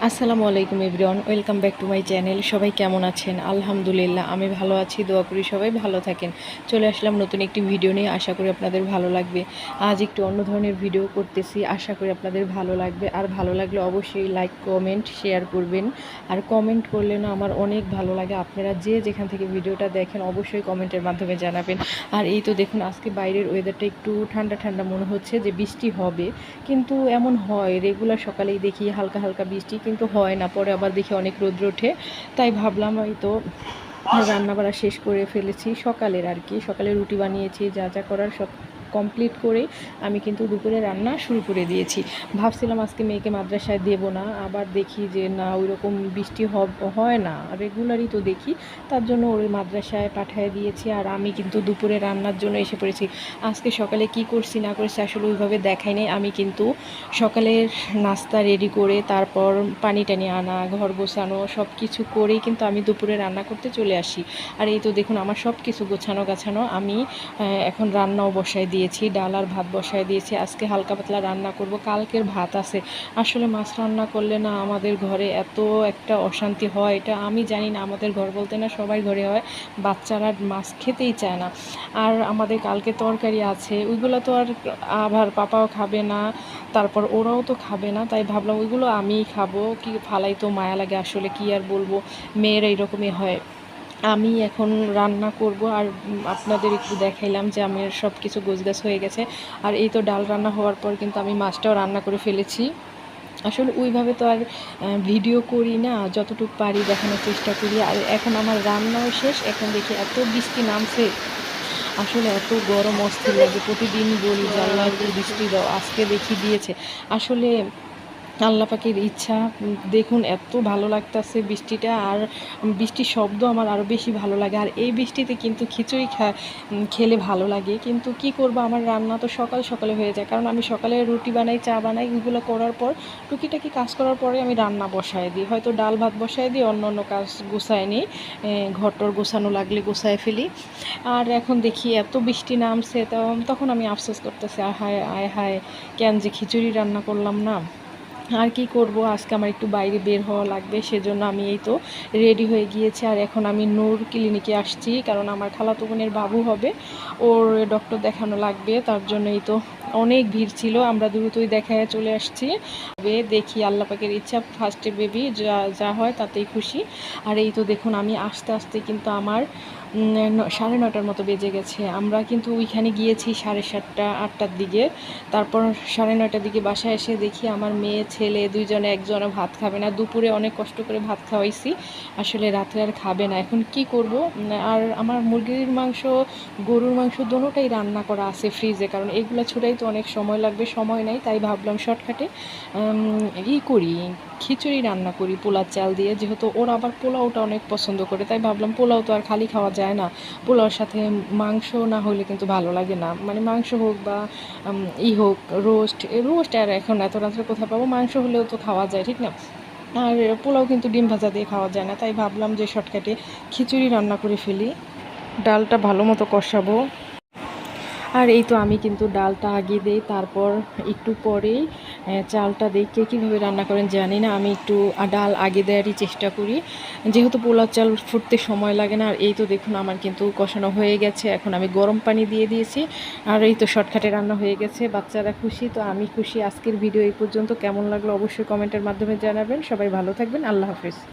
আসসালামু আলাইকুম everyone, welcome back to my channel. সবাই কেমন আছেন? আলহামদুলিল্লাহ আমি ভালো আছি, দোয়া করি সবাই ভালো থাকেন। চলে আসলাম নতুন একটি ভিডিও নিয়ে, আশা করি আপনাদের ভালো লাগবে। আজ একটু অন্য ধরনের ভিডিও করতেছি, আশা করি আপনাদের ভালো লাগবে। আর ভালো লাগলে অবশ্যই লাইক, কমেন্ট, শেয়ার করবেন। আর কমেন্ট করলে না আমার অনেক ভালো লাগে। আপনারা যে যেখান থেকে ভিডিওটা দেখেন অবশ্যই কমেন্টের মাধ্যমে জানাবেন। আর এই তো দেখুন, আজকে বাইরের ওয়েদারটা একটু ঠান্ডা ঠান্ডা মনে হচ্ছে যে বৃষ্টি হবে, কিন্তু এমন হয় রেগুলার সকালেই দেখি হালকা হালকা বৃষ্টি, কিন্তু হয় না। পরে আবার দেখি অনেক রৌদ্র ওঠে। তাই ভাবলাম হয়তো রান্না বাড়া শেষ করে ফেলেছি সকালের, আর কি সকালে রুটি বানিয়েছি, যা যা করার সব কমপ্লিট করে আমি কিন্তু দুপুরে রান্না শুরু করে দিয়েছি। ভাবছিলাম আজকে মেয়েকে মাদ্রাসায় দেব না, আবার দেখি যে না, ওই রকম বৃষ্টি হয় না, রেগুলারই তো দেখি। তার জন্য ওই মাদ্রাসায় পাঠিয়ে দিয়েছি, আর আমি কিন্তু দুপুরে রান্নার জন্য এসে পড়েছি। আজকে সকালে কি করছি না করছি আসলে ওইভাবে দেখাই নেই। আমি কিন্তু সকালের নাস্তা রেডি করে তারপর পানি টানি আনা, ঘর গোছানো সব কিছু করেই কিন্তু আমি দুপুরে রান্না করতে চলে আসি। আর এই তো দেখুন আমার সব কিছু গোছানো গাছানো। আমি এখন রান্নাও বসায় দিয়েছি, ডাল আর ভাত বসায় দিয়েছি। আজকে হালকা পাতলা রান্না করব, কালকের ভাত আছে। আসলে মাছ রান্না করলে না আমাদের ঘরে এত একটা অশান্তি হয়, এটা আমি জানি না, আমাদের ঘর বলতে না সবাই ঘরে হয়। বাচ্চারা মাছ খেতেই চায় না। আর আমাদের কালকে তরকারি আছে, ওইগুলো তো আর আবার পাপাও খাবে না, তারপর ওরাও তো খাবে না। তাই ভাবলাম ওইগুলো আমিই খাবো, কি ফালাই তো মায়া লাগে আসলে, কি আর বলবো, মেয়েরা এরকমই হয়। আমি এখন রান্না করব, আর আপনাদের একটু দেখাইলাম যে আমার সব কিছু গোছগাছ হয়ে গেছে। আর এই তো ডাল রান্না হওয়ার পর কিন্তু আমি মাছটাও রান্না করে ফেলেছি। আসলে ওইভাবে তো আর ভিডিও করি না, যতটুকু পারি দেখানোর চেষ্টা করি। আর এখন আমার রান্নাও শেষ, এখন দেখি এত বৃষ্টি নামছে, আসলে এত গরম অস্থির লাগে। প্রতিদিন বলি যে আল্লাহ একটু বৃষ্টি দাও, আজকে দেখি দিয়েছে। আসলে আল্লাহ পাকের ইচ্ছা। দেখুন এত ভালো লাগতেছে বৃষ্টিটা, আর বৃষ্টির শব্দ আমার আরও বেশি ভালো লাগে। আর এই বৃষ্টিতে কিন্তু খিচুড়ি খেলে ভালো লাগে, কিন্তু কি করব, আমার রান্না তো সকাল সকালে হয়ে যায়, কারণ আমি সকালে রুটি বানাই, চা বানাই, এগুলো করার পর টুকিটাকি কাজ করার পরে আমি রান্না বসায় দিই, হয়তো ডাল ভাত বসায় দিই, অন্য অন্য কাজ গুছায় নিই, ঘরটর গোছানো লাগলে গোছায় ফেলি। আর এখন দেখি এত বৃষ্টি নামছে, তখন আমি আফসোস করতেছি, আয় হায় আয় হায়, কেন যে খিচুড়ি রান্না করলাম না। আর কি করব, আজকে আমার একটু বাইরে বের হওয়া লাগবে, সেজন্য আমি এই তো রেডি হয়ে গিয়েছি। আর এখন আমি নূর ক্লিনিকে আসছি, কারণ আমার খালাতো বোনের বাবু হবে, ওর ডক্টর দেখানো লাগবে। তার জন্য এই তো অনেক ভিড় ছিল, আমরা দ্রুতই দেখায় চলে আসছি। দেখি আল্লাহ পাকের ইচ্ছা, ফার্স্টে বেবি যা যা হয় তাতেই খুশি। আর এই তো দেখুন আমি আস্তে আস্তে কিন্তু আমার 9:30টার মতো বেজে গেছে। আমরা কিন্তু ওইখানে গিয়েছি 7:30 8টার দিকে। তারপর 9:30টার দিকে বাসায় এসে দেখি আমার মেয়ে ছেলে দুইজনে, একজনও ভাত খাবে না। দুপুরে অনেক কষ্ট করে ভাত খাওয়াইছি, আসলে রাত্রে আর খাবে না। এখন কি করব, আর আমার মুরগির মাংস, গরুর মাংস দোনোটাই রান্না করা আছে ফ্রিজে, কারণ এগুলো ছুটাই তো অনেক সময় লাগবে, সময় নেই। তাই ভাবলাম শর্টকাটে করি, খিচুড়ি রান্না করি পোলার চাল দিয়ে, যেহেতু ওরা আবার পোলাওটা অনেক পছন্দ করে। তাই ভাবলাম পোলাও তো আর খালি খাওয়া যায় না, পোলাওর সাথে মাংস না হলে কিন্তু ভালো লাগে না। মানে মাংস হোক বা হোক, রোস্ট আর এখন এত রাত্রে কোথায় পাবো, মাংস হলেও তো খাওয়া যায়, ঠিক না? আর পোলাও কিন্তু ডিম ভাজা দিয়ে খাওয়া যায় না। তাই ভাবলাম যে শর্টকাটে খিচুড়ি রান্না করে ফেলি, ডালটা ভালো মতো কষাবো। আর এই তো আমি কিন্তু ডালটা আগে দিই, তারপর একটু পরেই চালটা দিই। কে কীভাবে রান্না করেন জানি না, আমি একটু ডাল আগে দেওয়ারই চেষ্টা করি, যেহেতু পোলাও চাল ফুটতে সময় লাগে না। আর এই তো দেখুন আমার কিন্তু কষানো হয়ে গেছে, এখন আমি গরম পানি দিয়ে দিয়েছি। আর এই তো শর্টকাটে রান্না হয়ে গেছে, বাচ্চারা খুশি, তো আমি খুশি। আজকের ভিডিও এই পর্যন্ত, কেমন লাগলো অবশ্যই কমেন্টের মাধ্যমে জানাবেন। সবাই ভালো থাকবেন, আল্লাহ হাফিজ।